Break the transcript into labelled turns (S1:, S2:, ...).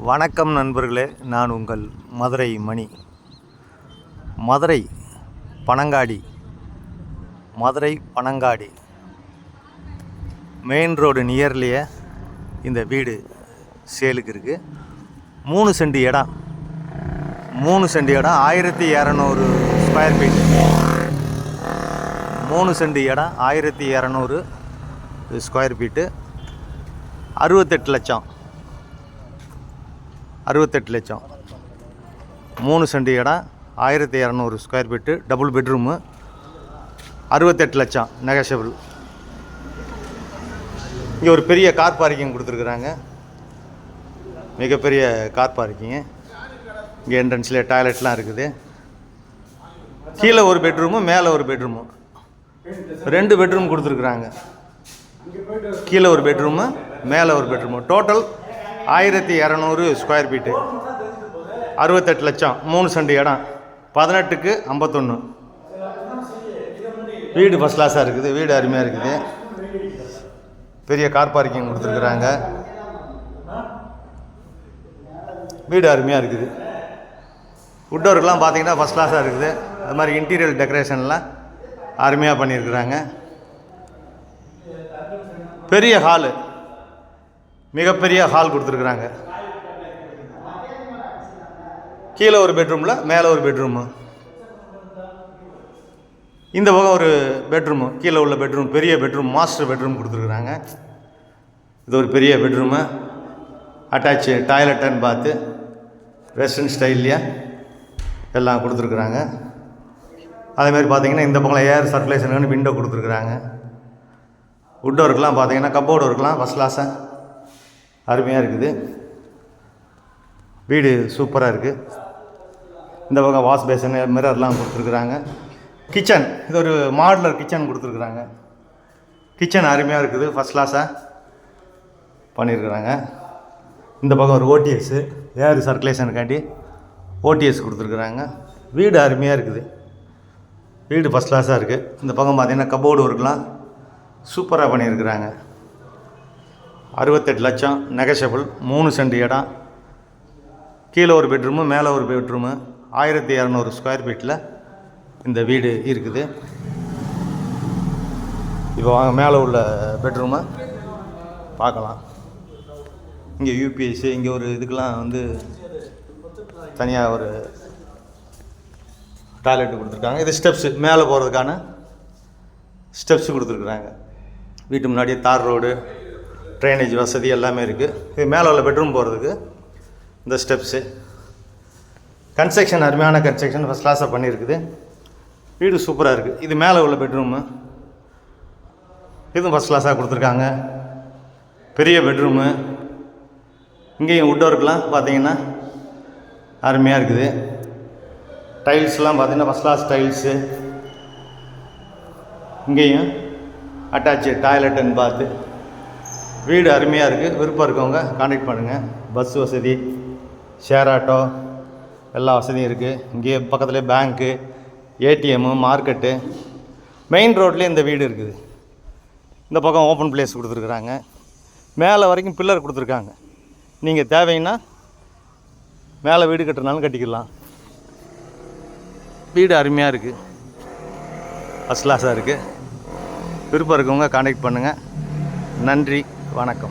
S1: வணக்கம் நண்பர்களே, நான் உங்கள் மதுரை மணி. மதுரை பனங்காடி மெயின் ரோடு நியர்லேயே இந்த வீடு சேலுக்கு இருக்குது. 3 சென்ட் இடம் 1200 ஸ்கொயர் ஃபீட். 3 சென்ட் இடம் 1200 ஸ்கொயர் ஃபீட்டு. 68 லட்சம். 3 சென்ட் இடம் 1200 ஸ்கொயர் ஃபீட்டு, டபுள் பெட்ரூமு, 68 லட்சம் நெகோஷியபிள். இங்கே ஒரு பெரிய கார் பார்க்கிங் கொடுத்துருக்குறாங்க, மிகப்பெரிய கார் பார்க்கிங்கு. இங்கே என்ட்ரன்ஸ்லேயே டாய்லெட்லாம் இருக்குது. கீழே ஒரு பெட்ரூமு, மேலே ஒரு பெட்ரூமு, 2 பெட்ரூம் கொடுத்துருக்குறாங்க. கீழே ஒரு பெட்ரூமு, மேலே ஒரு பெட்ரூமு. டோட்டல் 1200 ஸ்கொயர் ஃபீட்டு, 68 லட்சம். 3 சென்ட் இடம், 18க்கு 51. வீடு ஃபஸ்ட் கிளாஸாக இருக்குது. வீடு அருமையாக இருக்குது. பெரிய கார் பார்க்கிங் கொடுத்துருக்குறாங்க. வீடு அருமையாக இருக்குது. உட்டோருக்கெலாம் பார்த்தீங்கன்னா ஃபஸ்ட் கிளாஸாக இருக்குது. அது மாதிரி இன்டீரியர் டெக்கரேஷன்லாம் அருமையாக பண்ணியிருக்கிறாங்க. பெரிய ஹாலு, மிகப்பெரிய ஹால் கொடுத்துருக்குறாங்க. கீழே ஒரு பெட்ரூமில், மேலே ஒரு பெட்ரூமு. இந்த பக்கம் ஒரு பெட்ரூமு, கீழே உள்ள பெட்ரூம் பெரிய பெட்ரூம், மாஸ்டர் பெட்ரூம் கொடுத்துருக்குறாங்க. இது ஒரு பெரிய பெட்ரூமு, அட்டாச்சு டாய்லெட் அண்ட் பாத்து, வெஸ்டர்ன் ஸ்டைல்லையே எல்லாம் கொடுத்துருக்குறாங்க. அதேமாதிரி பார்த்தீங்கன்னா இந்த பக்கம் ஏர் சர்க்குலேஷனுக்கு விண்டோ கொடுத்துருக்குறாங்க. உட் ஒர்க்கெலாம் பார்த்தீங்கன்னா கப்போர்டு ஒர்க்கெலாம் ஃபஸ்ட் கிளாஸாக அருமையாக இருக்குது. வீடு சூப்பராக இருக்குது. இந்த பக்கம் வாஷ் பேசன், மிரர்லாம் கொடுத்துருக்குறாங்க. கிச்சன், இது ஒரு மாடுலர் கிச்சன் கொடுத்துருக்குறாங்க. கிச்சன் அருமையாக இருக்குது, ஃபஸ்ட் கிளாஸாக பண்ணியிருக்கிறாங்க. இந்த பக்கம் ஒரு ஓடிஎஸ், ஏர் சர்க்குலேஷனுக்காண்டி ஓடிஎஸ் கொடுத்துருக்குறாங்க. வீடு அருமையாக இருக்குது. வீடு ஃபஸ்ட் கிளாஸாக இருக்குது. இந்த பக்கம் பார்த்திங்கன்னா கப்போர்டு ஒர்க்லாம் சூப்பராக பண்ணியிருக்கிறாங்க. 68 லட்சம் நெகோஷியபிள். 3 சென்ட் இடம், கீழே ஒரு பெட்ரூமு, மேலே ஒரு பெட்ரூமு, 1200 ஸ்கொயர் ஃபீட்டில் இந்த வீடு இருக்குது. இப்போ வாங்க மேலே உள்ள பெட்ரூமை பார்க்கலாம். இங்கே யூபிஎஸ்சி, இங்கே ஒரு இதுக்கெலாம் வந்து தனியாக ஒரு டாய்லெட்டு கொடுத்துருக்காங்க. இது ஸ்டெப்ஸு, மேலே போகிறதுக்கான ஸ்டெப்ஸு கொடுத்துருக்குறாங்க. வீட்டு முன்னாடியே தார் ரோடு, ட்ரைனேஜ் வசதி எல்லாமே இருக்குது. இது மேலே உள்ள பெட்ரூம் போகிறதுக்கு இந்த ஸ்டெப்ஸு. கன்ஸ்ட்ரக்ஷன் அருமையான கன்ஸ்ட்ரக்ஷன், ஃபஸ்ட் கிளாஸாக பண்ணியிருக்குது. வீடு சூப்பராக இருக்குது. இது மேலே உள்ள பெட்ரூமு, இதுவும் ஃபஸ்ட் கிளாஸாக கொடுத்துருக்காங்க. பெரிய பெட்ரூமு. இங்கேயும் உட் ஒர்க்லாம் பார்த்தீங்கன்னா அருமையாக இருக்குது. டைல்ஸ்லாம் பார்த்தீங்கன்னா ஃபஸ்ட் கிளாஸ் டைல்ஸு. இங்கேயும் அட்டாச்சு டாய்லெட் அண்ட் பாத்து. வீடு அருமையாக இருக்குது. விருப்பம் இருக்கவங்க கான்டாக்ட் பண்ணுங்கள். பஸ் வசதி, ஷேர் ஆட்டோ எல்லா வசதியும் இருக்குது. இங்கேயே பக்கத்துலேயே பேங்க்கு, ஏடிஎம்மு, மார்க்கெட்டு, மெயின் ரோட்லேயே இந்த வீடு இருக்குது. இந்த பக்கம் ஓப்பன் பிளேஸ் கொடுத்துருக்குறாங்க. மேலே வரைக்கும் பில்லர் கொடுத்துருக்காங்க. நீங்கள் தேவைன்னா மேலே வீடு கட்டுறனாலும் கட்டிக்கலாம். வீடு அருமையாக இருக்குது, ஃபஸ்ட் கிளாஸாக இருக்குது. விருப்பம் இருக்கவங்க கான்டாக்ட் பண்ணுங்கள். நன்றி, வணக்கம்.